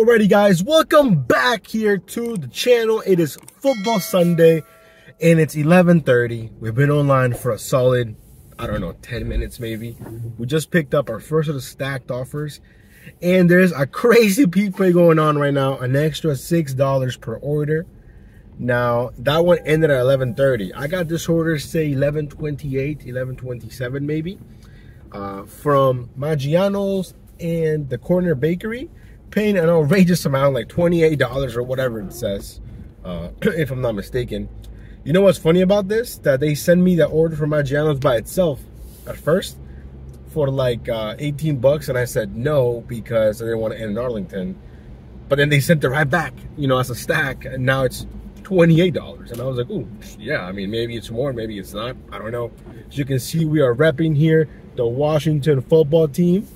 Alrighty guys, welcome back here to the channel. It is Football Sunday and it's 11:30. We've been online for a solid, I don't know, 10 minutes maybe. We just picked up our first of the stacked offers and there's a crazy peak play going on right now, an extra $6 per order. Now that one ended at 11:30. I got this order say 11:28, 11:27 maybe, from Maggiano's and the Corner Bakery, paying an outrageous amount, like $28 or whatever it says, if I'm not mistaken. You know what's funny about this? That they send me the order from Maggiano's by itself at first for like 18 bucks, and I said no because I didn't want to end in Arlington. But then they sent it right back, you know, as a stack, and now it's $28. And I was like, ooh, yeah, I mean, maybe it's more, maybe it's not, I don't know. As you can see, we are repping here the Washington football team.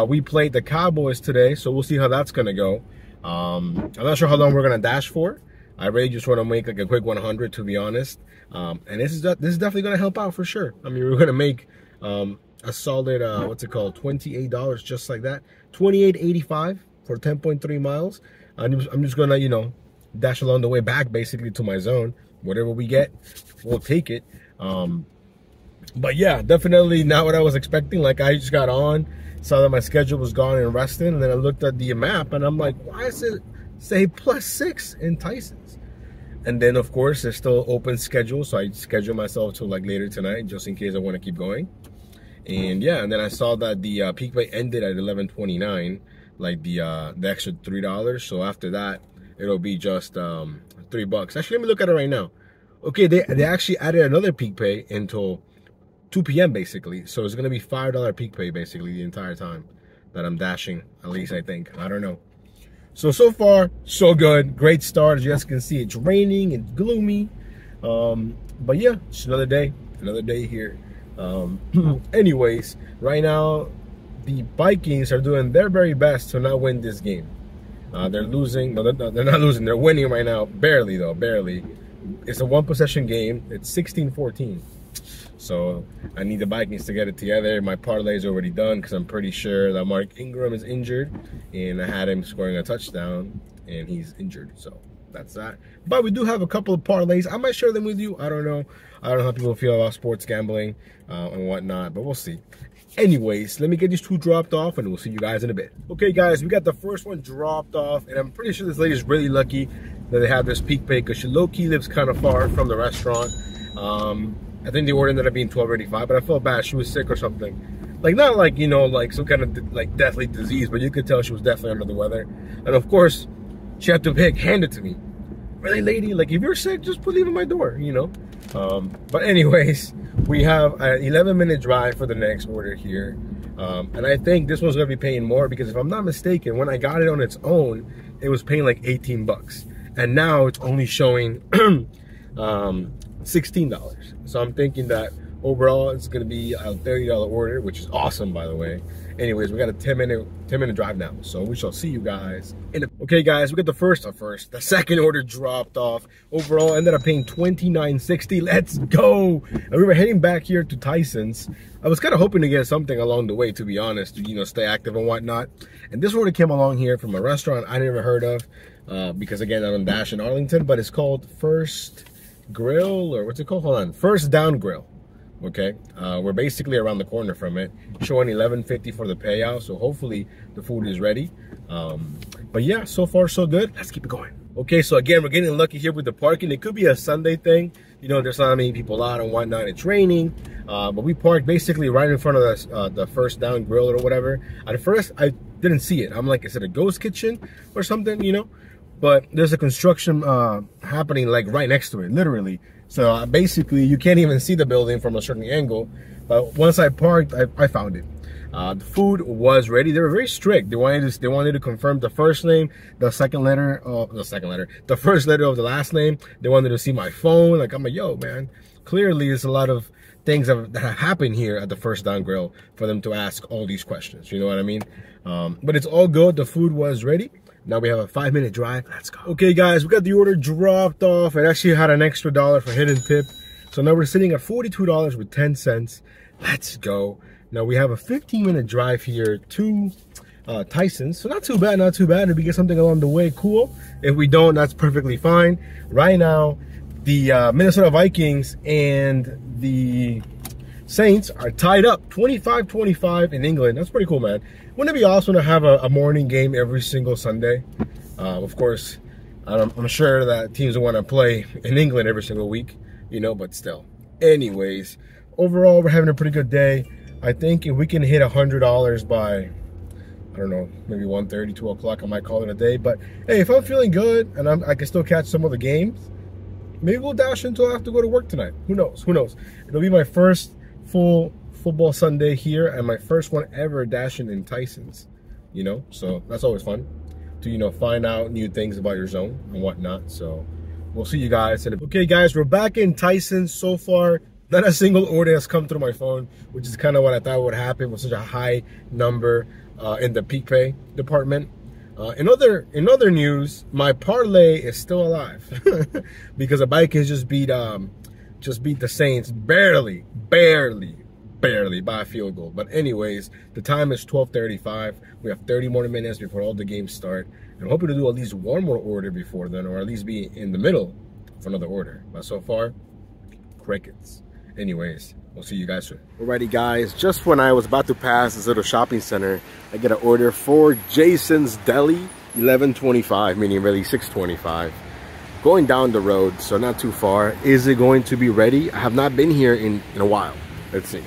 We played the Cowboys today, so we'll see how that's gonna go. I'm not sure how long we're gonna dash for. I really just want to make like a quick 100, to be honest. And this is definitely gonna help out for sure. I mean, we're gonna make a solid what's it called, $28 just like that, $28.85 for 10.3 miles. I'm just gonna, you know, dash along the way back basically to my zone. Whatever we get, we'll take it. But yeah, definitely not what I was expecting. Like, I just got on, saw that my schedule was gone and resting, and then I looked at the map and I'm like, why does it say +6 in Tyson's? And then of course there's still open schedule, so I scheduled myself to like later tonight just in case I want to keep going. And yeah, and then I saw that the peak pay ended at 11:29, like the extra $3. So after that it'll be just $3. Actually, let me look at it right now. Okay, they actually added another peak pay until 2 p.m. basically, so it's gonna be $5 peak pay basically the entire time that I'm dashing, at least I think. I don't know. So far so good. Great start. As you guys can see, it's raining and gloomy, but yeah, it's another day here. Anyways, right now the Vikings are doing their very best to not win this game. They're losing. No, they're not losing. They're winning right now, barely though, barely. It's a one possession game. It's 16-14. So I need the Vikings to get it together. My parlay is already done because I'm pretty sure that Mark Ingram is injured, and I had him scoring a touchdown, and he's injured. So that's that. But we do have a couple of parlays. I might share them with you. I don't know. I don't know how people feel about sports gambling and whatnot, but we'll see. Anyways, let me get these two dropped off, and we'll see you guys in a bit. Okay, guys, we got the first one dropped off, and I'm pretty sure this lady is really lucky that they have this peak pay because she low-key lives kind of far from the restaurant. I think the order ended up being $12.85, but I felt bad. She was sick or something. Like, not like, you know, like some kind of like deathly disease, but you could tell she was definitely under the weather. And of course, she had to hand it to me. Really, lady? Like, if you're sick, just leave it at my door, you know? But anyways, we have an 11-minute drive for the next order here. And I think this one's gonna be paying more because if I'm not mistaken, when I got it on its own, it was paying like 18 bucks. And now it's only showing $16. So I'm thinking that overall it's gonna be a $30 order, which is awesome, by the way. Anyways, we got a 10-minute drive now, so we shall see you guys in a... Okay guys, we got the second order dropped off. Overall ended up paying $29.60. Let's go. And we were heading back here to Tyson's. I was kind of hoping to get something along the way, to be honest, to, you know, stay active and whatnot. And this order came along here from a restaurant I never heard of, because again, I don't dash in Arlington, but it's called First Grill, or what's it called? Hold on, First Down Grill. Okay, we're basically around the corner from it, showing $11.50 for the payout, so hopefully the food is ready. But yeah, so far so good. Let's keep it going. Okay, so again, we're getting lucky here with the parking. It could be a Sunday thing, you know, there's not many people out and whatnot. It's raining, but we parked basically right in front of the First Down Grill or whatever. At first I didn't see it. I'm like, is it a ghost kitchen or something, you know? But there's a construction happening like right next to it, literally. So basically you can't even see the building from a certain angle. But once I parked, I found it. The food was ready. They were very strict. They wanted to confirm the first name, the first letter of the last name. They wanted to see my phone. Like, I'm like, yo, man, clearly there's a lot of things that have happened here at the First Down Grill for them to ask all these questions. You know what I mean? But it's all good. The food was ready. Now we have a 5-minute drive. Let's go. Okay, guys, we got the order dropped off. It actually had an extra $1 for hidden tip. So now we're sitting at $42 with 10 cents. Let's go. Now we have a 15-minute drive here to Tyson's. So not too bad, not too bad. If we get something along the way, cool. If we don't, that's perfectly fine. Right now, the Minnesota Vikings and the Saints are tied up 25-25 in England. That's pretty cool, man. Wouldn't it be awesome to have a morning game every single Sunday? Of course, I'm sure that teams want to play in England every single week, you know, but still. Anyways, overall, we're having a pretty good day. I think if we can hit $100 by, I don't know, maybe 1:30, 2 o'clock, I might call it a day. But hey, if I'm feeling good and I can still catch some of the games, maybe we'll dash until I have to go to work tonight. Who knows? Who knows? It'll be my first full football Sunday here and my first one ever dashing in Tyson's, you know? So that's always fun to, you know, find out new things about your zone and whatnot. So we'll see you guys. Okay, guys, we're back in Tyson's. So far, not a single order has come through my phone, which is kind of what I thought would happen with such a high number in the peak pay department. In other news, my parlay is still alive because the Vikings just beat the Saints barely by a field goal. But anyways, the time is 12:35. We have 30 more minutes before all the games start. I'm hoping to do at least one more order before then, or at least be in the middle of another order. But so far, crickets. Anyways, we'll see you guys soon. Alrighty, guys, just when I was about to pass this little shopping center, I get an order for Jason's Deli, 11:25, meaning really 6:25. Going down the road, so not too far. Is it going to be ready? I have not been here in a while. Let's see.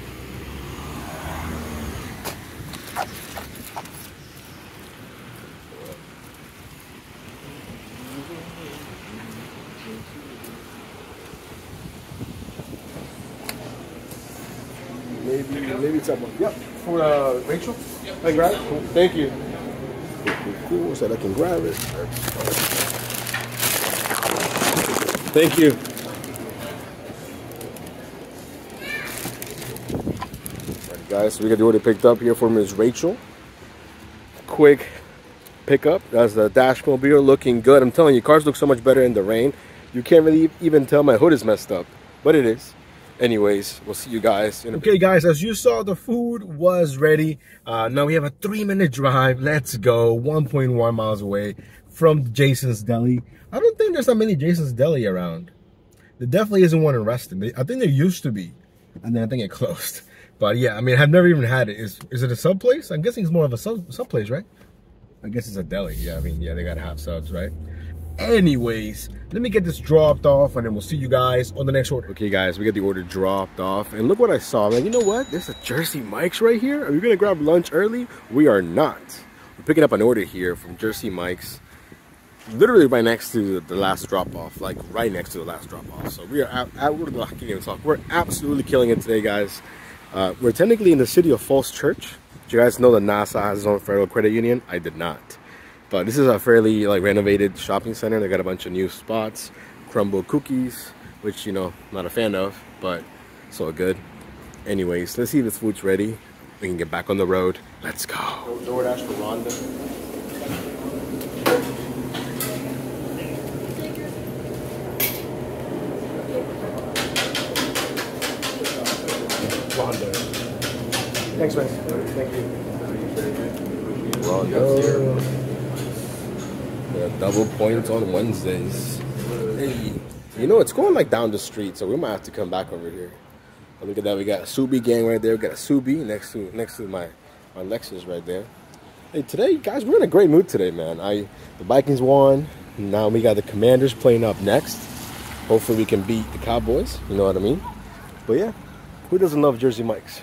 Maybe someone. Yep. For Rachel? Yep. I grab it? Cool. Thank you. Cool. So I can grab it. Thank you. Alright, guys, so we got the order picked up here for Ms. Rachel. Quick pickup. That's the Dashmobile, looking good. I'm telling you, cars look so much better in the rain. You can't really even tell my hood is messed up, but it is. Anyways, we'll see you guys in a bit. Okay, guys, as you saw, the food was ready. Now we have a 3-minute drive. Let's go. 1.1 miles away from Jason's Deli. I don't think there's that many Jason's Deli around. There definitely isn't one in Reston. I think there used to be, and then I think it closed. But yeah, I mean, I've never even had it. Is it a sub place? I'm guessing it's more of a sub place, right? I guess it's a deli. Yeah, I mean, yeah, they gotta have subs, right? Anyways, let me get this dropped off and then we'll see you guys on the next order. Okay, guys, we got the order dropped off and look what I saw. I'm like, you know what? There's a Jersey Mike's right here. Are we gonna grab lunch early? We are not. We're picking up an order here from Jersey Mike's, literally right next to the last drop off, like right next to the last drop off. So we are we're absolutely killing it today, guys. We're technically in the city of Falls Church. Do you guys know that NASA has its own federal credit union? I did not. But this is a fairly like renovated shopping center. They got a bunch of new spots, crumble cookies, which, you know, I'm not a fan of, but it's all good. Anyways, let's see if this food's ready. We can get back on the road. Let's go. Doordash for Rhonda. Rhonda. Thanks, man. Thank you. Rhonda. Double points on Wednesdays. Hey, you know, it's going like down the street, so we might have to come back over here. Look at that, we got a Subi gang right there. We got a Subi next to my Lexus right there. Hey, today, guys, we're in a great mood today, man. The Vikings won. Now we got the Commanders playing up next. Hopefully we can beat the Cowboys. You know what I mean? But yeah, who doesn't love Jersey Mike's?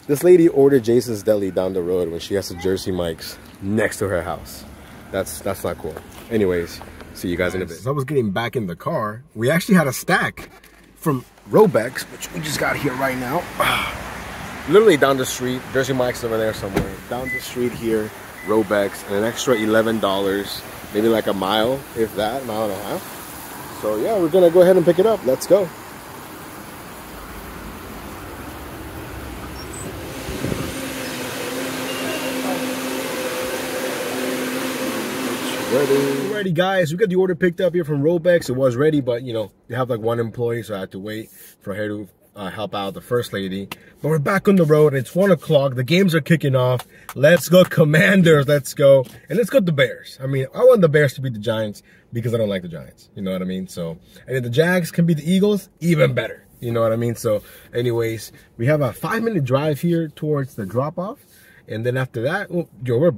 This lady ordered Jason's Deli down the road when she has a Jersey Mike's next to her house. That's not cool. Anyways, see you guys in a bit. As I was getting back in the car, we actually had a stack from Robex, which we just got here right now. Literally down the street, Jersey Mike's over there somewhere. Down the street here, Robex, and an extra $11, maybe like a mile, if that, mile and a half. So yeah, we're gonna go ahead and pick it up. Let's go. Ready, guys, we got the order picked up here from Robex. It was ready, but you know, they have like one employee, so I had to wait for her help out the first lady. But we're back on the road. It's 1 o'clock. The games are kicking off. Let's go Commanders. Let's go. And let's go the Bears. I mean, I want the Bears to beat the Giants because I don't like the Giants. You know what I mean? So, and if the Jags can beat the Eagles, even better. You know what I mean? So, anyways, we have a 5-minute drive here towards the drop-off. And then after that,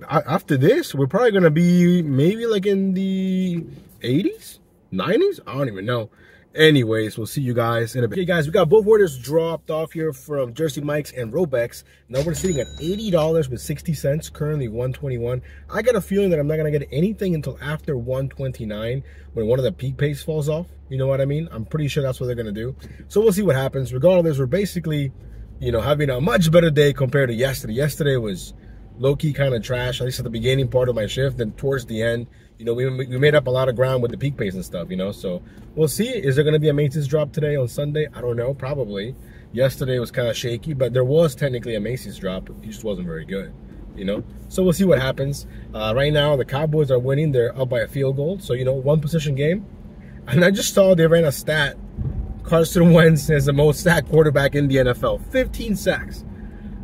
after this, we're probably going to be maybe like in the 80s, 90s? I don't even know. Anyways, we'll see you guys in a bit. Okay, guys, we got both orders dropped off here from Jersey Mike's and Robex. Now we're sitting at $80 with 60 cents, currently $1.21. I got a feeling that I'm not going to get anything until after $1.29 when one of the peak pays falls off. You know what I mean? I'm pretty sure that's what they're going to do. So we'll see what happens. Regardless, we're basically, you know, having a much better day compared to yesterday. Yesterday was low-key kind of trash, at least at the beginning part of my shift. Then towards the end, you know, we made up a lot of ground with the peak pace and stuff, you know. So we'll see. Is there going to be a Macy's drop today on Sunday? I don't know. Probably. Yesterday was kind of shaky, but there was technically a Macy's drop. It just wasn't very good, you know. So we'll see what happens. Right now, the Cowboys are winning. They're up by a field goal. So, you know, one-possession game. And I just saw they ran a stat. Carson Wentz is the most sacked quarterback in the NFL. 15 sacks.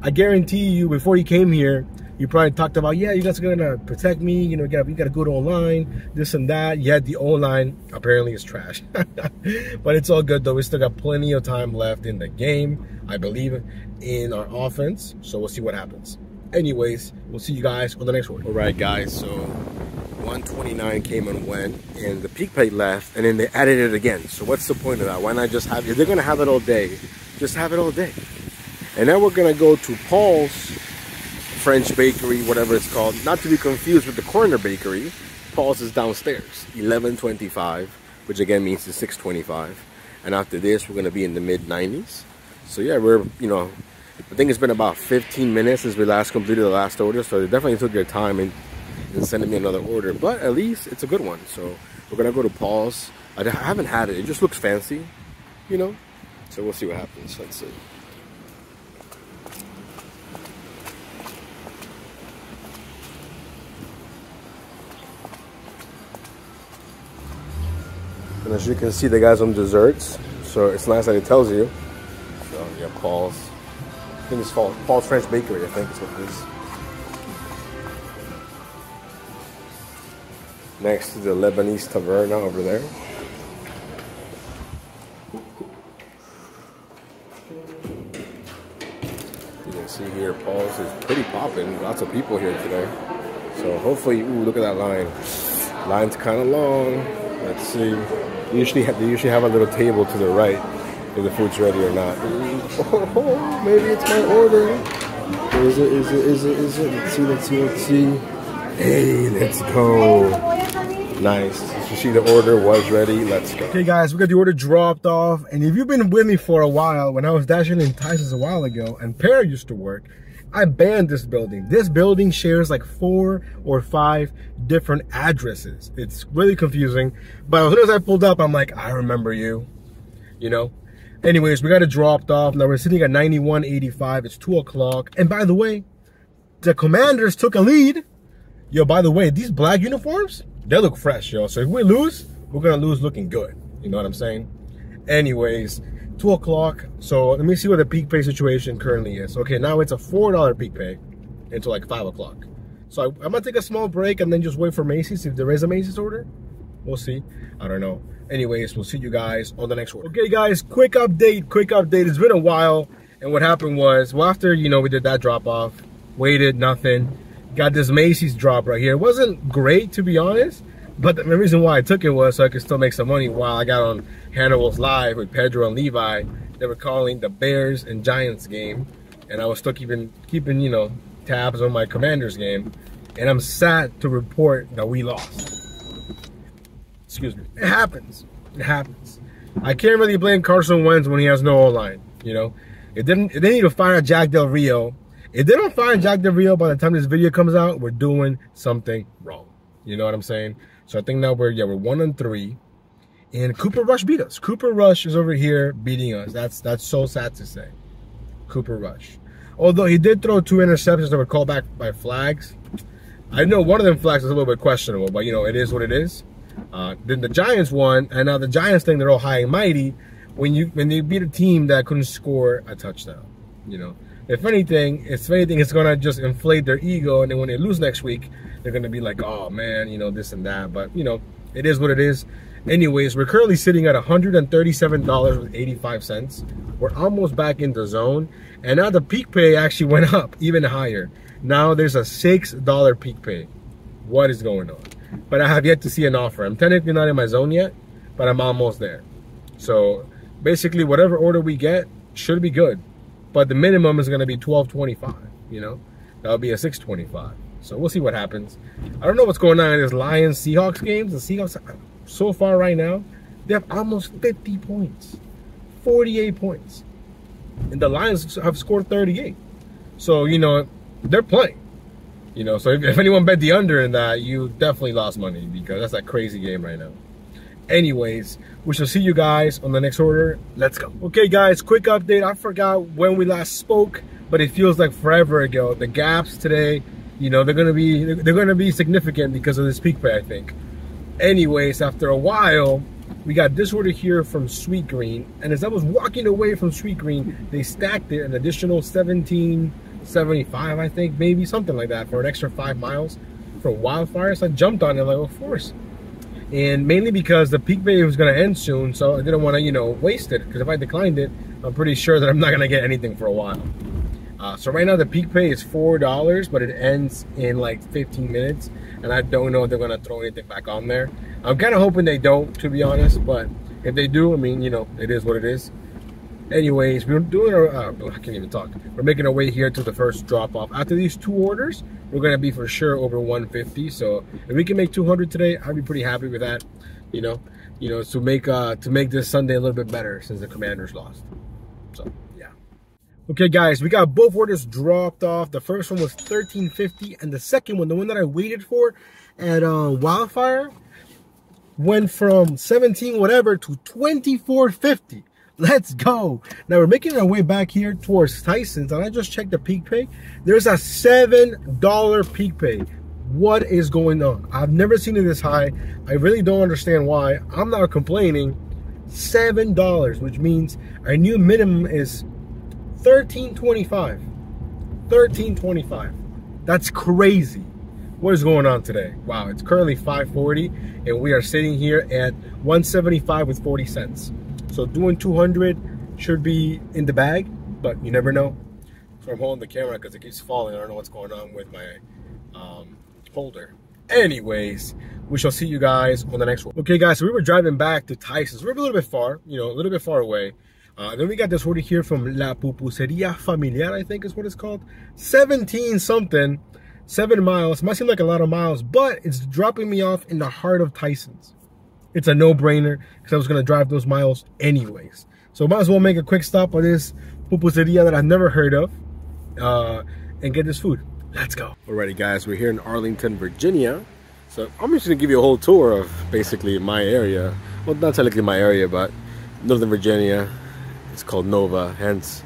I guarantee you, before he came here, you probably talked about, yeah, you guys are going to protect me. You know, you got a good O-line, this and that. Yet the O-line apparently is trash. But it's all good, though. We still got plenty of time left in the game. I believe in our offense. So we'll see what happens. Anyways, we'll see you guys on the next one. All right, guys. So 129 came and went, and the peak pay left, and then they added it again. So what's the point of that? Why not just have it? If they're going to have it all day, just have it all day. And now we're going to go to Paul's French bakery, whatever it's called, not to be confused with the corner bakery. Paul's is downstairs, 1125, which again means it's 625. And after this, we're going to be in the mid-90s. So yeah, we're, you know, I think it's been about 15 minutes since we last completed the last order, so they definitely took their time in sending me another order, but at least it's a good one. So we're going to go to Paul's. I haven't had it. It just looks fancy, you know, so we'll see what happens. Let's see. And as you can see, they got some desserts, so it's nice that it tells you. So yeah, Paul's. I think it's Paul's French Bakery, I think is what it is. Next to the Lebanese Taverna over there. You can see here, Paul's is pretty popping. Lots of people here today. So hopefully, ooh, look at that line. Line's kind of long. Let's see. They usually have a little table to the right if the food's ready or not. Oh, maybe it's my order. Is it? Let's see. Hey, let's go. Nice. You see the order was ready. Let's go. Okay, guys, we got the order dropped off. And if you've been with me for a while, when I was dashing in Tyson's a while ago, and Pear used to work, I banned this building. This building shares like 4 or 5 different addresses. It's really confusing. But as soon as I pulled up, I'm like, I remember you. You know? Anyways, we got it dropped off. Now we're sitting at 91.85. It's 2 o'clock. And by the way, the Commanders took a lead. Yo, by the way, these black uniforms, they look fresh, yo. So if we lose, we're going to lose looking good. You know what I'm saying? Anyways, 2 o'clock. So let me see what the peak pay situation currently is. Okay, now it's a $4 peak pay until like 5 o'clock. So I'm going to take a small break and then just wait for Macy's. If there is a Macy's order, we'll see. I don't know. Anyways, we'll see you guys on the next one. Okay, guys, quick update. It's been a while. And what happened was, well, after, you know, we did that drop off, waited, nothing. Got this Macy's drop right here. It wasn't great, to be honest. But the reason why I took it was so I could still make some money while I got on Hannibal's Live with Pedro and Levi. They were calling the Bears and Giants game. And I was still keeping you know, tabs on my Commanders game. And I'm sad to report that we lost. Excuse me. It happens. It happens. I can't really blame Carson Wentz when he has no O-line, you know. They didn't even fire Jack Del Rio. If they don't fire Jack Del Rio by the time this video comes out, we're doing something wrong. You know what I'm saying? So I think now we're 1-3. And Cooper Rush beat us. Cooper Rush is over here beating us. That's so sad to say. Cooper Rush. Although he did throw 2 interceptions that were called back by flags. I know one of them flags is a little bit questionable, but you know, it is what it is. Then the Giants won, and now the Giants think they're all high and mighty. when they beat a team that couldn't score a touchdown. You know, if anything, it's gonna just inflate their ego, and then when they lose next week, they're gonna be like, oh man, you know, this and that. But you know, it is what it is. Anyways, we're currently sitting at $137.85. We're almost back in the zone, and now the peak pay actually went up even higher. Now there's a $6 peak pay. What is going on? But I have yet to see an offer. I'm technically not in my zone yet, but I'm almost there. So basically, whatever order we get should be good. But the minimum is going to be $12.25. You know, that'll be a $6.25. So we'll see what happens. I don't know what's going on in this Lions-Seahawks games. The Seahawks, so far right now, they have almost 50 points, 48 points, and the Lions have scored 38. So you know they're playing. You know, so if anyone bet the under in that, you definitely lost money because that's a crazy game right now. Anyways, we shall see you guys on the next order. Let's go. Okay, guys, quick update. I forgot when we last spoke, but it feels like forever ago. The gaps today, you know, they're gonna be significant because of this peak pay, I think. Anyways, after a while, we got this order here from Sweet Green, and as I was walking away from Sweet Green, they stacked it an additional $17.75, I think, maybe something like that, for an extra 5 miles for Wildfire. So I jumped on it like, of course. And mainly because the peak pay was going to end soon, so I didn't want to, you know, waste it. Because if I declined it, I'm pretty sure that I'm not going to get anything for a while. So right now the peak pay is $4, but it ends in like 15 minutes. And I don't know if they're going to throw anything back on there. I'm kind of hoping they don't, to be honest. But if they do, I mean, you know, it is what it is. Anyways, we're doing I can't even talk. We're making our way here to the first drop off. After these 2 orders, we're gonna be for sure over 150. So if we can make 200 today, I'd be pretty happy with that. You know, to make this Sunday a little bit better since the Commanders lost. So yeah. Okay, guys, we got both orders dropped off. The first one was $13.50, and the second one, the one that I waited for at Wildfire, went from 17 whatever to $24.50. Let's go. Now we're making our way back here towards Tyson's, and I just checked the peak pay. There's a $7 peak pay. What is going on? I've never seen it this high. I really don't understand why. I'm not complaining. $7, which means our new minimum is $13.25. $13.25. That's crazy. What is going on today? Wow, it's currently 5:40, and we are sitting here at 175 with 40 cents. So doing 200 should be in the bag, but you never know. So I'm holding the camera because it keeps falling. I don't know what's going on with my holder. Anyways, we shall see you guys on the next one. Okay, guys, so we were driving back to Tyson's. We're a little bit far, you know, a little bit far away. Then we got this order here from La Pupuseria Familiar, I think is what it's called. 17 something, 7 miles. Might seem like a lot of miles, but it's dropping me off in the heart of Tyson's. It's a no-brainer because I was going to drive those miles anyways. So might as well make a quick stop on this pupuseria that I've never heard of and get this food. Let's go. Alrighty, guys, we're here in Arlington, Virginia. So I'm just going to give you a whole tour of basically my area. Well, not technically my area, but Northern Virginia. It's called Nova, hence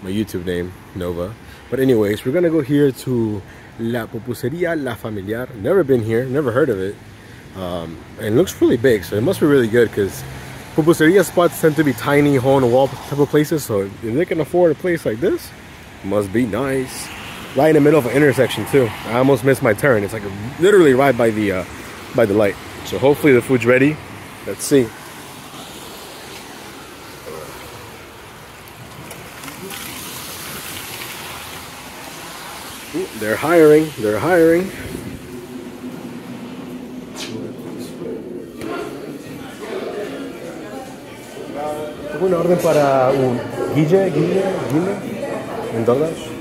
my YouTube name, Nova. But anyways, we're going to go here to La Pupuseria La Familiar. Never been here, never heard of it. And it looks really big, so it must be really good because pupuseria spots tend to be tiny, hole-in-the-wall type of places. So if they can afford a place like this, it must be nice. Right in the middle of an intersection too. I almost missed my turn. It's like literally right by the light. So hopefully the food's ready. Let's see. Ooh, they're hiring. They're hiring. ¿Una orden para un Guille en Doordash?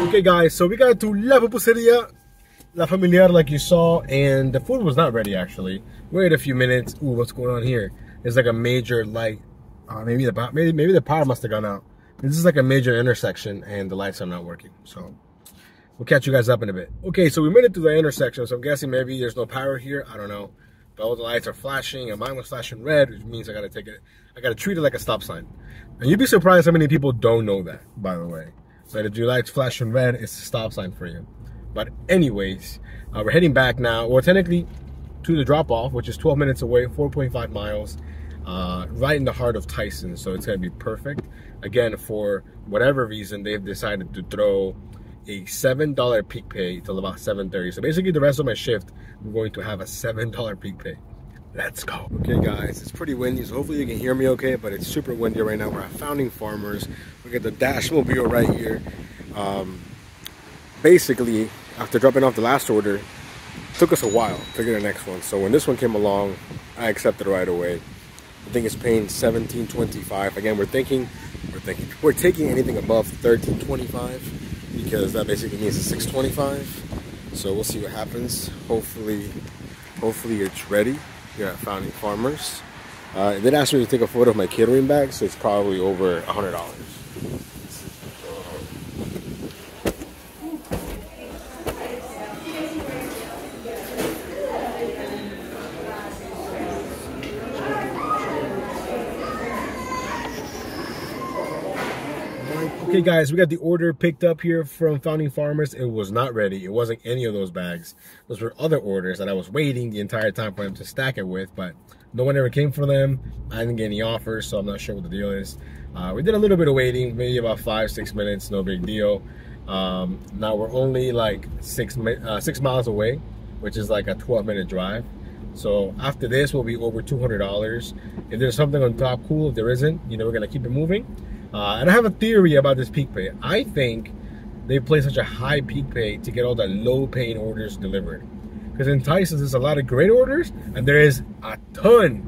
Okay, guys, so we got to La Pupuseria La Familiar like you saw, and the food was not ready actually. Wait a few minutes. Ooh, what's going on here? There's like a major light. Maybe the power must have gone out. This is like a major intersection, and the lights are not working. So we'll catch you guys up in a bit. Okay, so we made it to the intersection, so I'm guessing maybe there's no power here. I don't know. But all the lights are flashing, and mine was flashing red, which means I gotta treat it like a stop sign. And you'd be surprised how many people don't know that, by the way. That if your light's flashing red, it's a stop sign for you. But anyways, we're heading back now. Well, technically to the drop off, which is 12 minutes away, 4.5 miles, right in the heart of Tyson. So it's gonna be perfect. Again, for whatever reason, they've decided to throw a $7 peak pay till about 7:30. So basically the rest of my shift, I'm going to have a $7 peak pay. Let's go. Okay guys, it's pretty windy, so hopefully you can hear me okay, but it's super windy right now. We're at Founding Farmers. We got the Dash Mobile right here. Basically, after dropping off the last order, it took us a while to get the next one. So when this one came along, I accepted right away. I think it's paying $17.25. Again, we're taking anything above $13.25 because that basically means it's $6.25. So we'll see what happens. Hopefully it's ready. Here at Founding Farmers. They did ask me to take a photo of my catering bag, so it's probably over $100. Okay guys, we got the order picked up here from Founding Farmers. It was not ready. It wasn't any of those bags. Those were other orders that I was waiting the entire time for them to stack it with, but no one ever came for them. I didn't get any offers, so I'm not sure what the deal is. We did a little bit of waiting, maybe about 5-6 minutes, no big deal. Now we're only like 6 miles away, which is like a 12-minute drive. So after this, we'll be over $200. If there's something on top, cool. If there isn't, you know, we're gonna keep it moving. And I have a theory about this peak pay. I think they play such a high peak pay to get all the low paying orders delivered. Because in Tyson's, there's a lot of great orders, and there is a ton,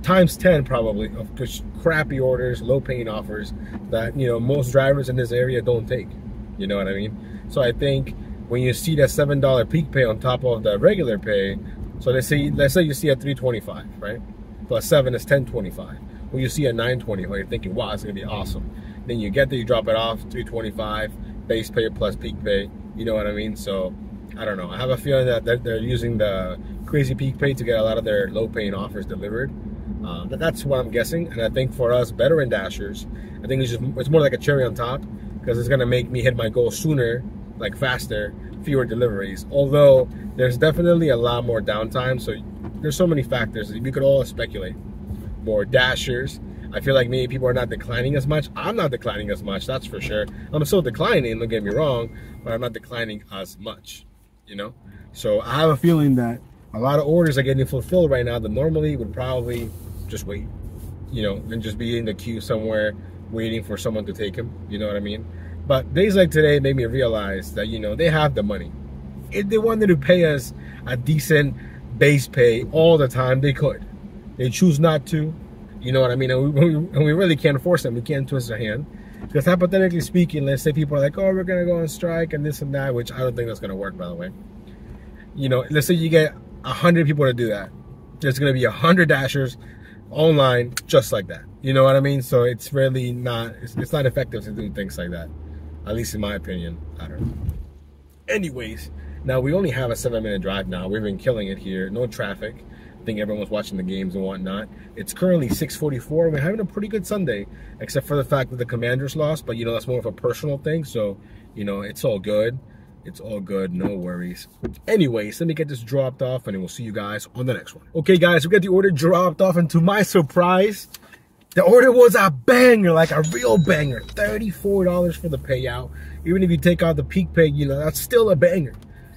times 10 probably, of just crappy orders, low paying offers that, you know, most drivers in this area don't take. You know what I mean? So I think when you see that $7 peak pay on top of the regular pay, so let's say you see a $3.25, right? Plus 7 is $10.25. When you see a $9.20, you're thinking, wow, it's gonna be awesome. Then you get there, you drop it off, $3.25, base pay plus peak pay. You know what I mean? So I don't know. I have a feeling that they're using the crazy peak pay to get a lot of their low-paying offers delivered. That's what I'm guessing. And I think for us veteran dashers, I think it's more like a cherry on top because it's gonna make me hit my goal sooner, like faster, fewer deliveries. Although there's definitely a lot more downtime. So there's so many factors that we could all speculate. More dashers. I feel like maybe people are not declining as much. I'm not declining as much, that's for sure. I'm still declining, don't get me wrong, but I'm not declining as much, you know? So I have a feeling that a lot of orders are getting fulfilled right now that normally would probably just wait, you know, and just be in the queue somewhere waiting for someone to take them, you know what I mean? But days like today made me realize that, you know, they have the money. If they wanted to pay us a decent base pay all the time, they could. They choose not to, you know what I mean? And we really can't force them. We can't twist their hand. Because hypothetically speaking, let's say people are like, oh, we're going to go on strike and this and that, which I don't think that's going to work, by the way. You know, let's say you get 100 people to do that. There's going to be 100 dashers online just like that. You know what I mean? So it's really not, it's not effective to do things like that. At least in my opinion. I don't know. Anyways, now we only have a 7-minute drive now. We've been killing it here. No traffic. I think everyone's watching the games and whatnot. It's currently 6:44. We're having a pretty good Sunday, except for the fact that the Commanders lost. But, you know, that's more of a personal thing. So, you know, it's all good. It's all good. No worries. Anyways, let me get this dropped off, and then we'll see you guys on the next one. Okay, guys, we got the order dropped off, and to my surprise, the order was a banger, like a real banger. $34 for the payout. Even if you take out the peak pay, you know, that's still a banger.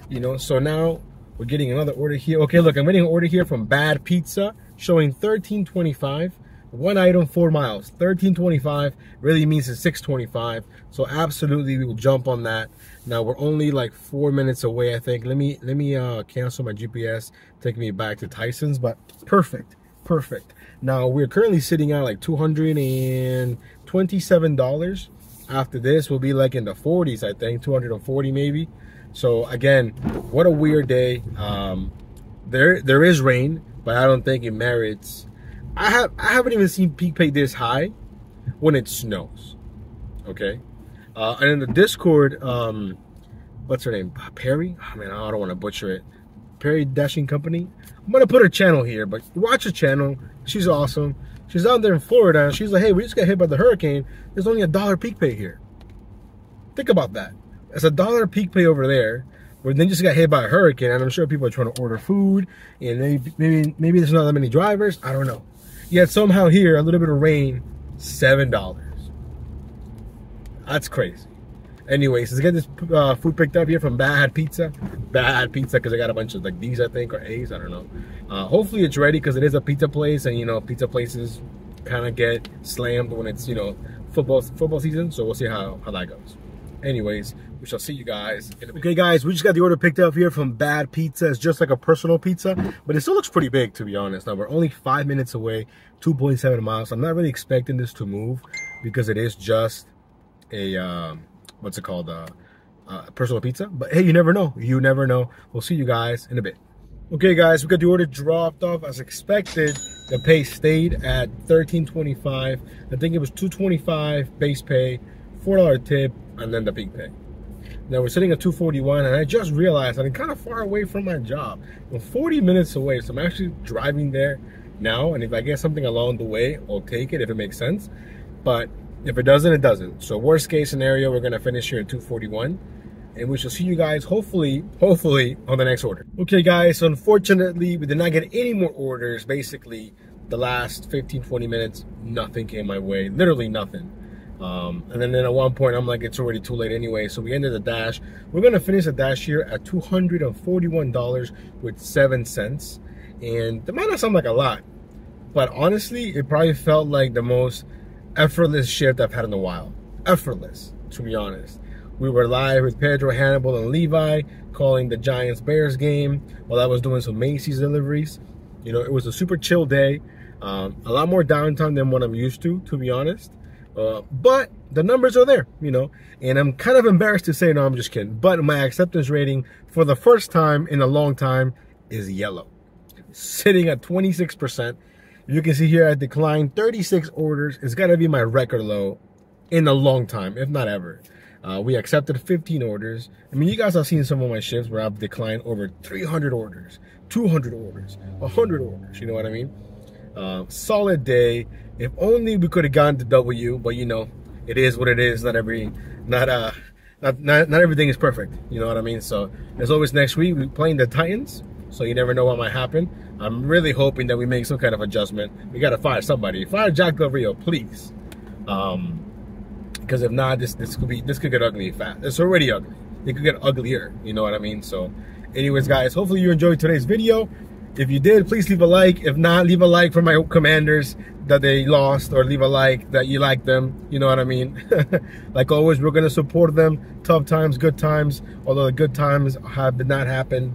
You know, so now we're getting another order here. Okay, look, I'm getting an order here from Bad Pizza showing $13.25. One item, 4 miles. $13.25 really means it's $6.25. So absolutely, we will jump on that. Now we're only like 4 minutes away, I think. Let me cancel my GPS, take me back to Tyson's. But perfect. Now we're currently sitting at like $227. After this, we'll be like in the 40s, I think, 240 maybe. So again, what a weird day. There is rain, but I don't think it merits. I haven't even seen peak pay this high when it snows. Okay, and in the Discord, what's her name? Perry? Oh, man, I don't want to butcher it. Perry Dashing Company. I'm gonna put her channel here, but watch her channel. She's awesome. She's out there in Florida, and she's like, "Hey, we just got hit by the hurricane. There's only $1 peak pay here." Think about that. It's $1 peak pay over there, But then just got hit by a hurricane, and I'm sure people are trying to order food, and maybe there's not that many drivers. I don't know. Yet somehow here, a little bit of rain, $7. That's crazy. Anyways, let's get this food picked up here from Bad Pizza. Bad Pizza, because I got a bunch of like D's, I think, or A's, I don't know. Hopefully it's ready, because it is a pizza place, and you know, pizza places kind of get slammed when it's, you know, football season. So we'll see how that goes. Anyways, we shall see you guys in a bit. Okay, guys, we just got the order picked up here from Bad Pizza. It's just like a personal pizza, but it still looks pretty big, to be honest. Now, we're only 5 minutes away, 2.7 miles. I'm not really expecting this to move, because it is just a, what's it called, personal pizza. But hey, you never know. You never know. We'll see you guys in a bit. Okay, guys, we got the order dropped off as expected. The pay stayed at $13.25. I think it was $2.25 base pay, $4 tip, and then the peak pay. Now we're sitting at $2.41, and I just realized I'm kind of far away from my job. I'm 40 minutes away, so I'm actually driving there now, and if I get something along the way, I'll take it if it makes sense. But if it doesn't, it doesn't. So worst case scenario, we're gonna finish here at $2.41, and we shall see you guys hopefully on the next order. Okay, guys, so unfortunately, we did not get any more orders. Basically, the last 15-20 minutes, nothing came my way, literally nothing. And then at one point, I'm like, it's already too late anyway. So we ended the dash. We're gonna finish the dash here at $241.07. And that might not sound like a lot, but honestly, it probably felt like the most effortless shift I've had in a while. Effortless, to be honest. We were live with Pedro, Hannibal, and Levi calling the Giants-Bears game while I was doing some Macy's deliveries. You know, it was a super chill day. A lot more downtime than what I'm used to be honest. But the numbers are there, you know, and I'm kind of embarrassed to say, no, I'm just kidding. But my acceptance rating for the first time in a long time is yellow, sitting at 26%. You can see here I declined 36 orders. It's got to be my record low in a long time, if not ever. We accepted 15 orders. I mean, you guys have seen some of my shifts where I've declined over 300 orders, 200 orders, 100 orders. You know what I mean? Solid day. If only we could have gone to W, but you know, it is what it is. Not everything is perfect. You know what I mean? So as always, next week we're playing the Titans. So you never know what might happen. I'm really hoping that we make some kind of adjustment. We gotta fire somebody. Fire Jack Del Rio, please. Because if not, this could get ugly fast. It's already ugly. It could get uglier. You know what I mean? So, anyways, guys, hopefully you enjoyed today's video. If you did, please leave a like. If not, leave a like for my Commanders that they lost, or leave a like that you like them. You know what I mean? Like always, we're gonna support them. Tough times, good times. Although the good times did not happen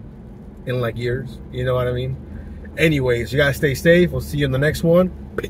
in like years. You know what I mean? Anyways, you guys stay safe. We'll see you in the next one. Peace.